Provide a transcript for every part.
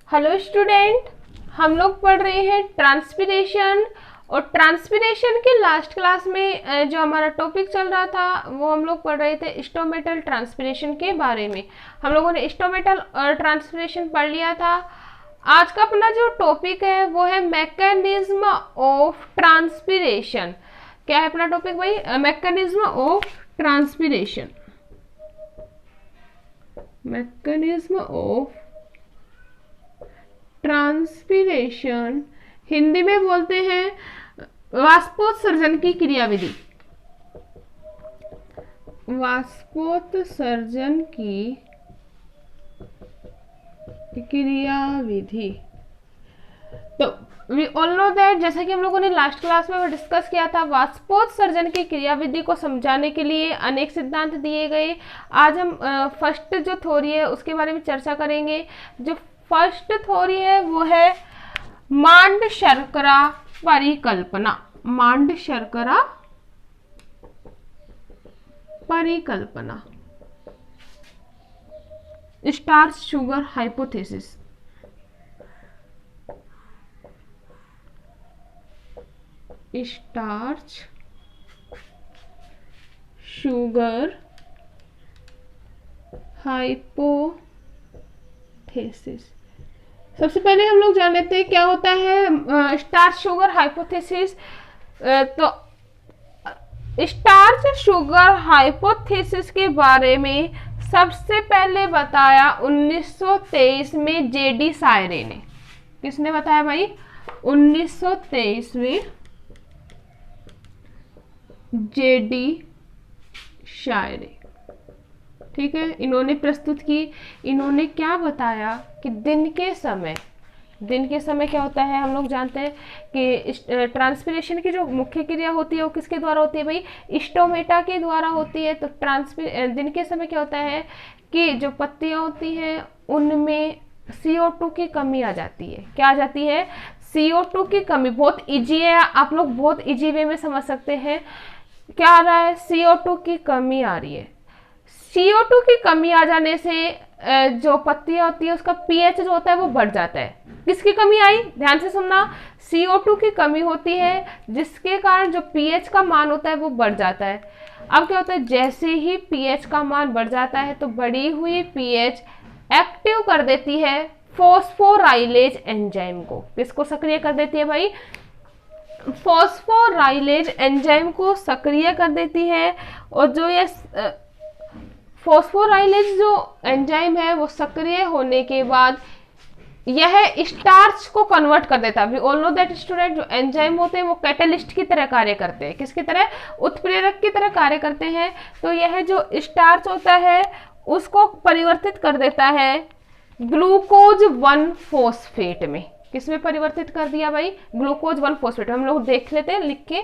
Hello student, हम लोग पढ़ रहे हैं ट्रांसपिरेशन। और ट्रांसपिरेशन के लास्ट क्लास में जो हमारा टॉपिक चल रहा था वो हम लोग पढ़ रहे थे स्टोमेटल ट्रांसपिरेशन के बारे में। हम लोगों ने स्टोमेटल और ट्रांसपिरेशन पढ़ लिया था। आज का अपना जो टॉपिक है वो है मैकेनिज्म ऑफ ट्रांसपिरेशन। क्या है अपना टॉपिक भाई? Mechanism of transpiration. Mechanism of transpiration Hindi में बोलते हैं वाष्पोत्सर्जन की क्रियाविधि। वाष्पोत्सर्जन की क्रियाविधि। तो वी ऑल नो दैट, जैसा कि हम लोगों ने लास्ट क्लास में डिस्कस किया था, वाष्पोत्सर्जन की क्रियाविधि को समझाने के लिए अनेक सिद्धांत दिए गए। आज हम फर्स्ट जो थ्योरी है उसके बारे में चर्चा करेंगे। जो फर्स्ट थ्योरी है वो है मांड शर्करा परिकल्पना। मांड शर्करा परिकल्पना, starch sugar hypothesis. Starch sugar hypothesis. सबसे पहले हम लोग जान लेते हैं क्या होता है स्टार्च शुगर हाइपोथेसिस। तो स्टार्च शुगर हाइपोथेसिस के बारे में सबसे पहले बताया 1923 में जेडी सायरे ने। किसने बताया भाई? 1923 में जेडी शायरे। ठीक है, इन्होंने प्रस्तुत की। इन्होंने क्या बताया कि दिन के समय क्या होता है? हम लोग जानते हैं कि ट्रांसपिरेशन की जो मुख्य क्रिया होती है वो किसके द्वारा होती है भाई? स्टोमेटा के द्वारा होती है। तो दिन के समय क्या होता है कि जो पत्तियां होती हैं उनमें CO2 की कमी आ जाती है। क्या आ जाती है? CO2 की कमी। बहुत इजी है, आप लोग बहुत इजी वे में समझ सकते हैं। क्या आ रहा है? CO2 की कमी आ रही है। CO2 की कमी आ जाने से जो पत्तियां होती है उसका pH जो होता है वो बढ़ जाता है। किसकी कमी आई? ध्यान से सुनना। CO2 की कमी होती है जिसके कारण जो pH का मान होता है वो बढ़ जाता है। अब क्या होता है? जैसे ही pH का मान बढ़ जाता है तो बढ़ी हुई pH एक्टिव कर देती है फॉस्फोराइलेज एंजाइम को। किसको सक्रिय कर देती है भाई? फॉस्फोराइलेज एंजाइम को सक्रिय कर देती है। और जो ये फॉस्फोराइलेज जो एंजाइम है वो सक्रिय होने के बाद यह स्टार्च को कन्वर्ट कर देता है। We all know that student, जो एंजाइम होते हैं वो कैटलिस्ट की तरह कार्य करते हैं। किसकी तरह? उत्प्रेरक की तरह कार्य करते हैं। तो यह जो स्टार्च होता है उसको परिवर्तित कर देता है ग्लूकोज 1 फॉस्फेट में। किसमें परिवर्तित कर दिया भाई? Glucose 1 phosphate. हम लोग देख लेते हैं लिख के।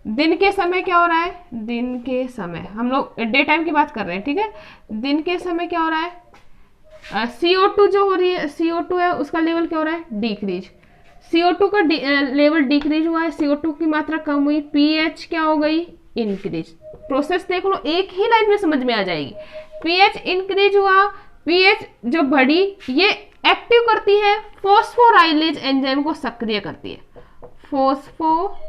दिन के समय क्या हो रहा है? दिन के समय हम लोग डे टाइम की बात कर रहे हैं, ठीक है। दिन के समय क्या हो रहा है? CO2 जो हो रही है, CO2 है उसका लेवल क्या हो रहा है? डिक्रीज। CO2 का लेवल डिक्रीज हुआ है, CO2 की मात्रा कम हुई, pH क्या हो गई? इंक्रीज। प्रोसेस देख लो, एक ही लाइन में समझ में आ जाएगी। pH इंक्रीज हुआ, pH जो बढ़ी ये एक्टिव करती है फॉस्फोराइलेज एंजाइम को सक्रिय करती है। फॉस्फोराइलेज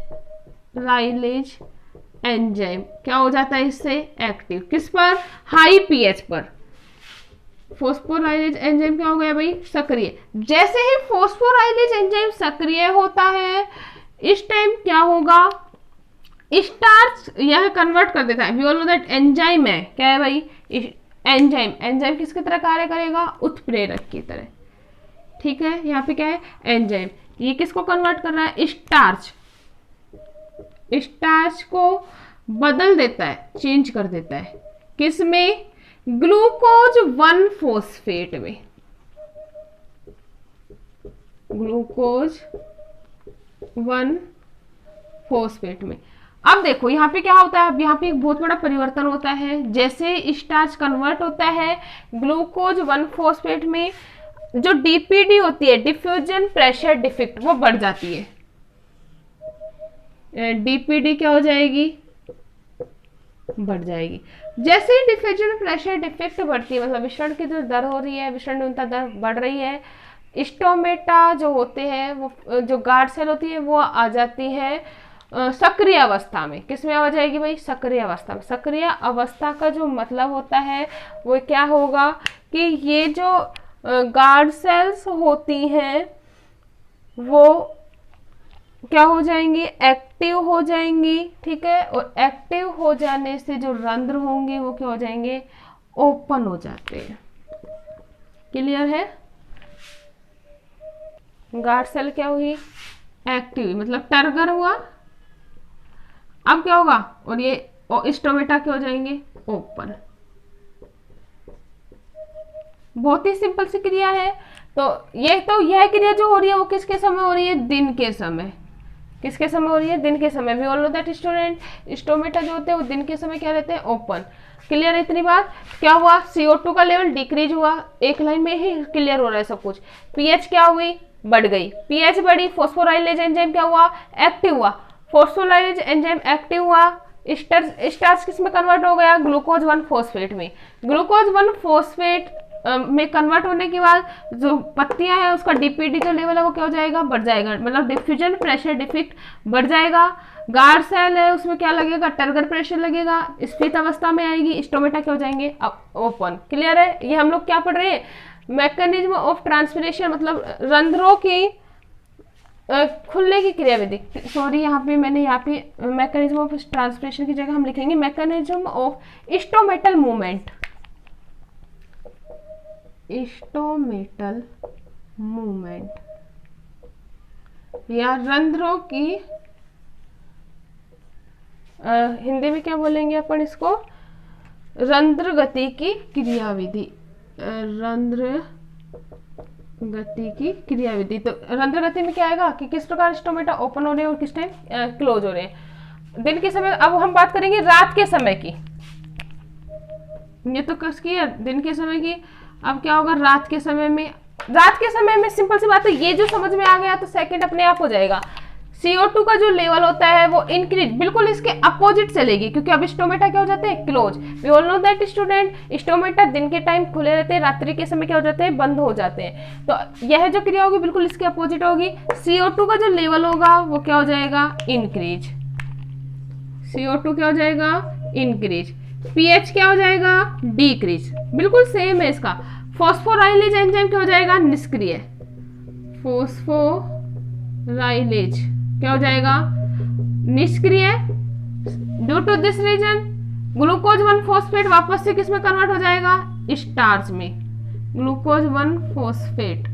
एंजाइम क्या हो जाता है इससे? एक्टिव। किस पर? हाई pH पर। फॉस्फोराइलेज एंजाइम क्या हो गया भाई? सक्रिय। जैसे ही फॉस्फोराइलेज एंजाइम सक्रिय होता है इस टाइम क्या होगा? स्टार्च यह कन्वर्ट कर देता है। We all know that enzyme है। क्या है भाई? एंजाइम किसकी तरह कार्य करेगा? उत्प्रेरक की तरह। ठीक है, यहाँ पे क्या है? एंजाइम। ये किसको कन्वर्ट कर रहा है? स्टार्च को बदल देता है, चेंज कर देता है। किस में? ग्लूकोज 1 फॉस्फेट में। ग्लूकोज 1 फॉस्फेट में। अब देखो यहाँ पे क्या होता है? अब यहाँ पे एक बहुत बड़ा परिवर्तन होता है। जैसे स्टार्च कन्वर्ट होता है ग्लूकोज 1 फॉस्फेट में, जो DPD होती है, डिफ्यूजन प्रेशर डिफेक्ट, वो बढ़ जाती है। DPD क्या हो जाएगी? बढ़ जाएगी। जैसे ही डिफ्यूजन प्रेशर डिफेक्ट बढ़ती है, मतलब विसरण की जो दर हो रही है, विसरण न्यूनता दर बढ़ रही है, स्टोमेटा जो होते हैं वो जो गार्ड सेल होती है वो आ जाती है सक्रिय अवस्था में। किस में आ जाएगी भाई? सक्रिय अवस्था में। सक्रिय अवस्था का जो मतलब होता है वो क्या होगा कि ये जो गार्ड सेल्स होती हैं वो क्या हो जाएंगी? एक्टिव हो जाएंगी, ठीक है। और एक्टिव हो जाने से जो रंध्र होंगे वो क्या हो जाएंगे? ओपन हो जाते हैं। क्लियर है? गार्ड सेल क्या हुई? एक्टिव, मतलब टर्गर हुआ। अब क्या होगा? और ये स्टोमेटा क्या हो जाएंगे? ओपन। बहुत ही सिंपल सी क्रिया है। तो यह क्रिया जो हो रही है वो किसके समय हो रही है? दिन के समय। किसके समय हो रही है? दिन के समय। We all know that student, stomata जो होते हैं वो दिन के समय क्या रहते हैं? ओपन। क्लियर है इतनी बात? क्या हुआ? CO2 का लेवल डिक्रीज हुआ। एक लाइन में ही क्लियर हो रहा है सब कुछ। पीएच क्या हुई? बढ़ गई। पीएच बढ़ी, फॉस्फोराइलेज एंजाइम क्या हुआ? एक्टिव हुआ। फॉस्फोराइलेज एंजाइम एक्टिव हुआ, स्टार्च किस में कन्वर्ट हो गया? ग्लूकोज 1 फॉस्फेट में। ग्लूकोज 1 फॉस्फेट में कन्वर्ट होने के बाद जो पत्तियां है उसका डीपीडी जो लेवल है वो क्या हो जाएगा? बढ़ जाएगा, मतलब डिफ्यूजन प्रेशर डिफेक्ट बढ़ जाएगा। गार्ड सेल है उसमें क्या लगेगा? टर्गर प्रेशर लगेगा, स्फीत अवस्था में आएगी। स्टोमेटा क्या हो जाएंगे? ओपन। क्लियर है? ये हम लोग क्या पढ़ रहे हैं? मैकेनिज्म ऑफ ट्रांसपिरेशन, मतलब रंध्रों की खुलने की क्रियाविधि। सॉरी, यहाँ पे मैकेनिज्म ऑफ ट्रांसपिरेशन की जगह हम लिखेंगे mechanism of stomatal movement. Stomatal movement या रंध्रों की हिंदी में क्या बोलेंगे अपन इसको? रंध्र गति की क्रियाविधि। रंध्र गति की क्रियाविधि। तो रंध्र गति में क्या आएगा कि किस प्रकार स्टोमेटा ओपन हो रहे हैं और किस टाइम क्लोज हो रहे हैं। दिन के समय। अब हम बात करेंगे रात के समय की। ये तो किसकी है? दिन के समय की। अब क्या होगा रात के समय में? रात के समय में सिंपल सी बात है, ये जो समझ में आ गया तो सेकंड अपने आप हो जाएगा। CO2 का जो लेवल होता है वो इंक्रीज, बिल्कुल इसके अपोजिट चलेगी, क्योंकि अब स्टोमेटा क्या हो जाते हैं? Close. We all know that student, stomata दिन के टाइम खुले रहते हैं, रात्रि के समय क्या हो जाते हैं? बंद हो जाते हैं। तो यह जो क्रिया होगी बिल्कुल इसके अपोजिट होगी। CO2 का जो लेवल होगा वो क्या हो जाएगा? इंक्रीज। CO2 क्या हो जाएगा? इंक्रीज। पीएच क्या हो जाएगा? डिक्रीज। बिल्कुल सेम है इसका। फॉस्फोराइलेज एंजाइम क्या हो जाएगा? निष्क्रिय। फॉस्फोराइलेज क्या हो जाएगा? निष्क्रिय। Due to this reason glucose 1 phosphate वापस से किस में कन्वर्ट हो जाएगा? स्टार्च में। ग्लूकोज 1 फॉस्फेट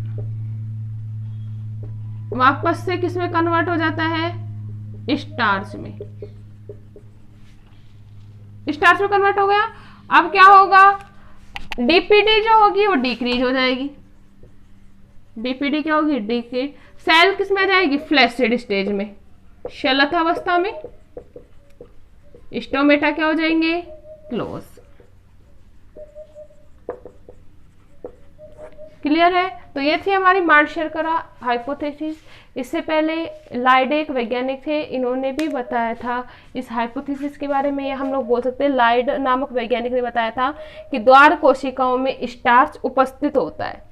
वापस से किस में कन्वर्ट हो जाता है? स्टार्च में। स्टार्च में कन्वर्ट हो गया। अब क्या होगा? डीपीडी जो होगी वो डिक्रीज हो जाएगी। डीपीडी क्या होगी? डिक्रीज। सेल किस में आ जाएगी? फ्लैसिड स्टेज में, शलथ अवस्था में। स्टोमेटा क्या हो जाएंगे? क्लोज। क्लियर है? तो ये थी हमारी मार्ड-शेरकर हाइपोथेसिस। इससे पहले लाइडे एक वैज्ञानिक थे, इन्होंने भी बताया था इस हाइपोथेसिस के बारे में। हम लोग बोल सकते हैं लाइड नामक वैज्ञानिक ने बताया था कि द्वार कोशिकाओं में स्टार्च उपस्थित होता है।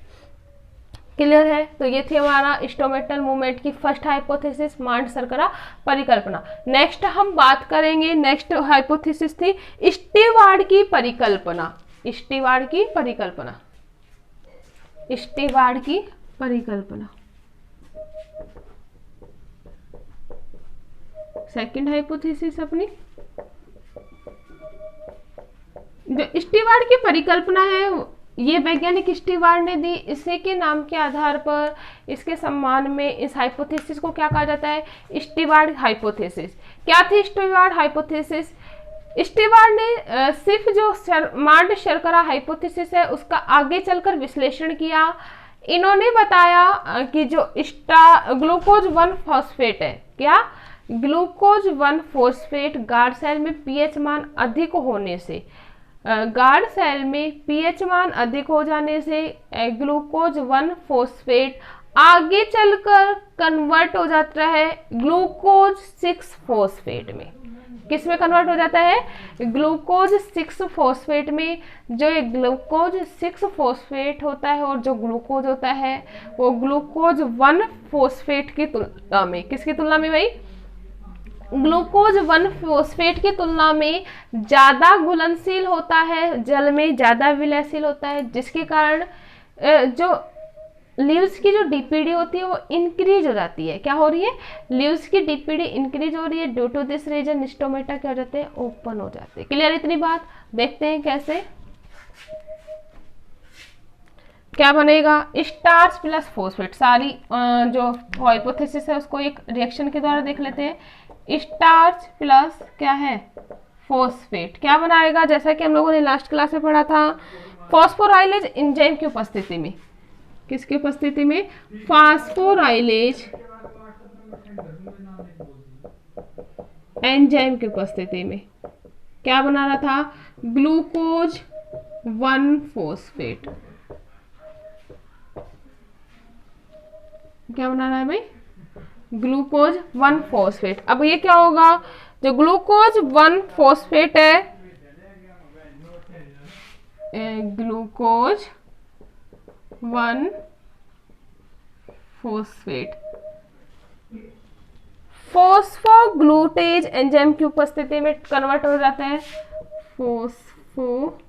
क्लियर है? तो ये थी हमारा स्टोमेटल मूवमेंट की फर्स्ट हाइपोथेसिस, मार्ड-शेरकर परिकल्पना। नेक्स्ट हम बात करेंगे, नेक्स्ट हाइपोथेसिस थी स्टीवार्ड की परिकल्पना। स्टीवार्ड की परिकल्पना। स्टीवार्ड की परिकल्पना सेकंड हाइपोथेसिस अपनी। जो स्टीवार्ड की परिकल्पना है ये वैज्ञानिक स्टीवार्ड ने दी। इसी के नाम के आधार पर इसके सम्मान में इस हाइपोथेसिस को क्या कहा जाता है? Steward hypothesis. क्या थी स्टीवार्ड हाइपोथेसिस? स्टीवार्ड ने सिर्फ जो मार्ड-शेरकर हाइपोथेसिस है उसका आगे चलकर विश्लेषण किया। इन्होंने बताया कि जो ग्लूकोज 1 फॉस्फेट है, क्या ग्लूकोज 1 फॉस्फेट गार्ड सेल में पीएच मान अधिक होने से, गार्ड सेल में पीएच मान अधिक हो जाने से ग्लूकोज 1 फॉस्फेट आगे चलकर कन्वर्ट हो जाता है ग्लूकोज 6 फॉस्फेट में। किस में कन्वर्ट हो जाता है, ग्लूकोज 6 फॉस्फेट में। जो ये ग्लूकोज 6 फॉस्फेट होता है और जो ग्लूकोज होता है वो ग्लूकोज 1 फॉस्फेट की तुलना में, किसकी तुलना में भाई, ग्लूकोज 1 फॉस्फेट की तुलना में ज्यादा घुलनशील होता है, जल में ज्यादा विलयशील होता है, जिसके कारण जो लीव्स की जो डीपीडी होती है वो इंक्रीज हो जाती है। क्या हो रही है, लीव्स की डीपीडी इंक्रीज हो रही है। Due to this reason stomata क्या हो जाते हैं, ओपन हो जाते हैं। क्लियर इतनी बात, देखते हैं कैसे क्या बनेगा, स्टार्च प्लस फॉस्फेट। सारी जो हाइपोथेसिस है उसको एक रिएक्शन के द्वारा देख लेते हैं। स्टार्च प्लस क्या है, फॉस्फेट, क्या बनाएगा, जैसा कि हम लोगों ने लास्ट क्लास में पढ़ा था, फॉस्फोराइलेज एंजाइम की उपस्थिति में, किसकी उपस्थिति में, फास्फोराइलेज एंजाइम की उपस्थिति में क्या बना रहा था, ग्लूकोज 1 फॉस्फेट। क्या बना रहा है भाई, ग्लूकोज 1 फॉस्फेट। अब ये क्या होगा, जो ग्लूकोज 1 फॉस्फेट है, ग्लूकोज 1 फॉस्फेट फॉस्फोग्लूटेज एंजाइम की उपस्थिति में कन्वर्ट हो जाता है phosphoglucomutase.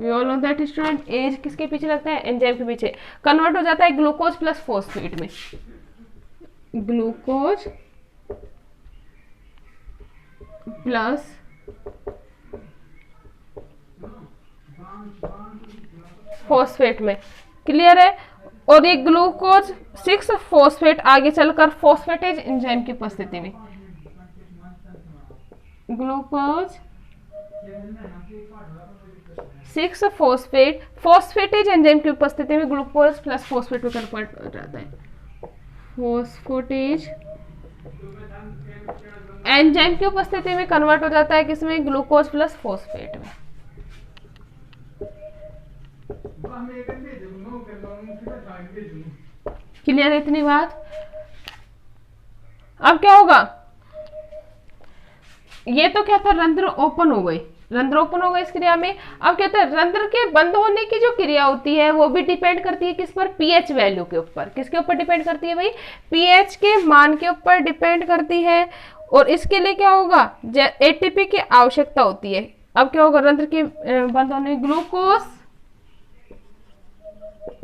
We all know that student, as किसके पीछे लगता है, एंजाइम के पीछे। कन्वर्ट हो जाता है ग्लूकोज प्लस फॉस्फेट में, ग्लूकोज प्लस फॉस्फेट में। क्लियर है, और ये ग्लूकोज 6 फॉस्फेट आगे चलकर फॉस्फेटेज एंजाइम की उपस्थिति में, ग्लूकोज 6 फॉस्फेट फॉस्फेटेज एंजाइम की उपस्थिति में ग्लूकोज प्लस फॉस्फेट में कन्वर्ट हो जाता है, फॉस्फेटेज एंजाइम की उपस्थिति में कन्वर्ट हो जाता है किसमें, ग्लूकोज प्लस फॉस्फेट में। क्लियर है इतनी बात। अब क्या होगा, ये तो क्या था, रंध्र ओपन हो गए, रंध्र ओपन हो गए इस क्रिया में। अब क्या होता है, रंध्र के बंद होने की जो क्रिया होती है वो भी डिपेंड करती है किस पर, पीएच वैल्यू के ऊपर। किसके ऊपर डिपेंड करती है भाई, पीएच के मान के ऊपर डिपेंड करती है। और इसके लिए क्या होगा, एटीपी की आवश्यकता होती है। अब क्या होगा, रंध्र के बंद होने, glucose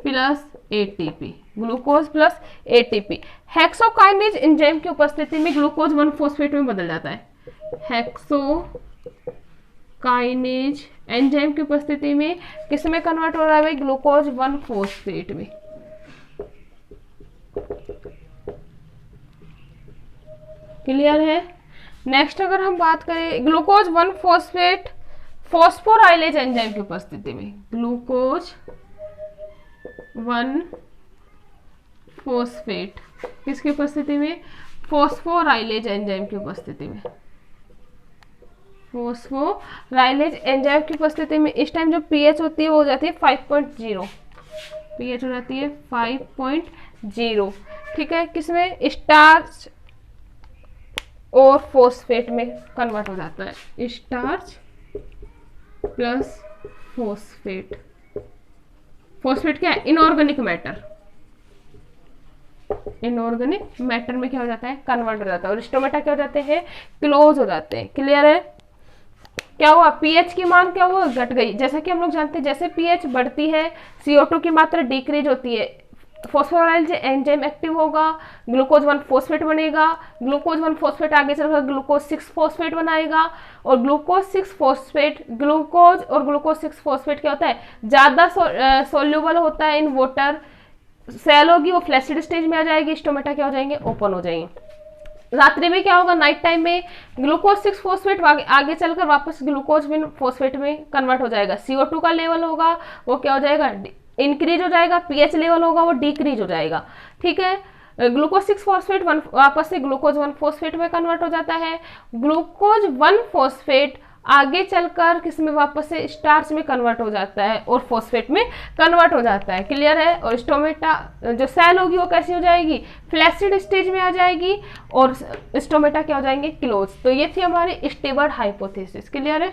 plus ATP, glucose plus ATP. Hexokinase enzyme की उपस्थिति में ग्लूकोज 1 फॉस्फेट में बदल जाता है, हेक्सोकाइनेज एंजाइम की उपस्थिति में किस में कन्वर्ट हो रहा है भाई, ग्लूकोज 1 फॉस्फेट में। क्लियर है। नेक्स्ट अगर हम बात करें ग्लूकोज 1 फॉस्फेट फॉस्फोराइलेज एंजाइम की उपस्थिति में, ग्लूकोज 1 फॉस्फेट किसकी उपस्थिति में, फॉस्फोराइलेज एंजाइम की उपस्थिति में, फॉस्फोराइलेज एंजाइम की उपस्थिति में इस टाइम जो पीएच होती है वो हो जाती है 5.0, पीएच हो जाती है 5.0। ठीक है, किसमें, स्टार्च और फॉस्फेट में कन्वर्ट हो जाता है, स्टार्च प्लस फॉस्फेट। फॉस्फेट क्या है, इनऑर्गेनिक मैटर, इनऑर्गेनिक मैटर में क्या हो जाता है, कन्वर्ट हो जाता है। और स्टोमेटा क्या हो जाते हैं, क्लोज हो जाते हैं। क्लियर है। क्या हुआ, पीएच की मान क्या हुआ, घट गई। जैसा कि हम लोग जानते हैं जैसे पीएच बढ़ती है CO2 की मात्रा डिक्रीज होती है, फॉस्फोराइलेज एंजाइम एक्टिव होगा, ग्लूकोज 1 फॉस्फेट बनेगा, ग्लूकोज 1 फॉस्फेट आगे चलकर ग्लूकोज 6 फॉस्फेट बनाएगा। और ग्लूकोज 6 फॉस्फेट, ग्लूकोज और ग्लूकोज 6 फॉस्फेट क्या होता है, ज्यादा सोल्यूबल होता है इन वाटर। सेल होगी वो फ्लैसिड स्टेज में आ जाएगी, स्टोमेटा क्या हो जाएंगे, ओपन हो जाएंगे। रात्रि में क्या होगा, नाइट टाइम में ग्लूकोज 6 फॉस्फेट आगे चलकर वापस ग्लूकोज 1 फॉस्फेट में कन्वर्ट हो जाएगा। CO2 का लेवल होगा वो क्या हो जाएगा, इंक्रीज हो जाएगा। पीएच लेवल होगा वो डिक्रीज हो जाएगा। ठीक है, ग्लूकोज 6 फॉस्फेट वापस से ग्लूकोज 1 फॉस्फेट में कन्वर्ट हो जाता है। ग्लूकोज 1 फॉस्फेट आगे चलकर किस में वापस से स्टार्च में कन्वर्ट हो जाता है और फॉस्फेट में कन्वर्ट हो जाता है। क्लियर है। और स्टोमेटा जो सेल होगी वो कैसी हो जाएगी, फ्लैसिड स्टेज में आ जाएगी और स्टोमेटा क्या हो जाएंगे, क्लोज। तो ये थी हमारी स्टेबर्ड हाइपोथेसिस। क्लियर है।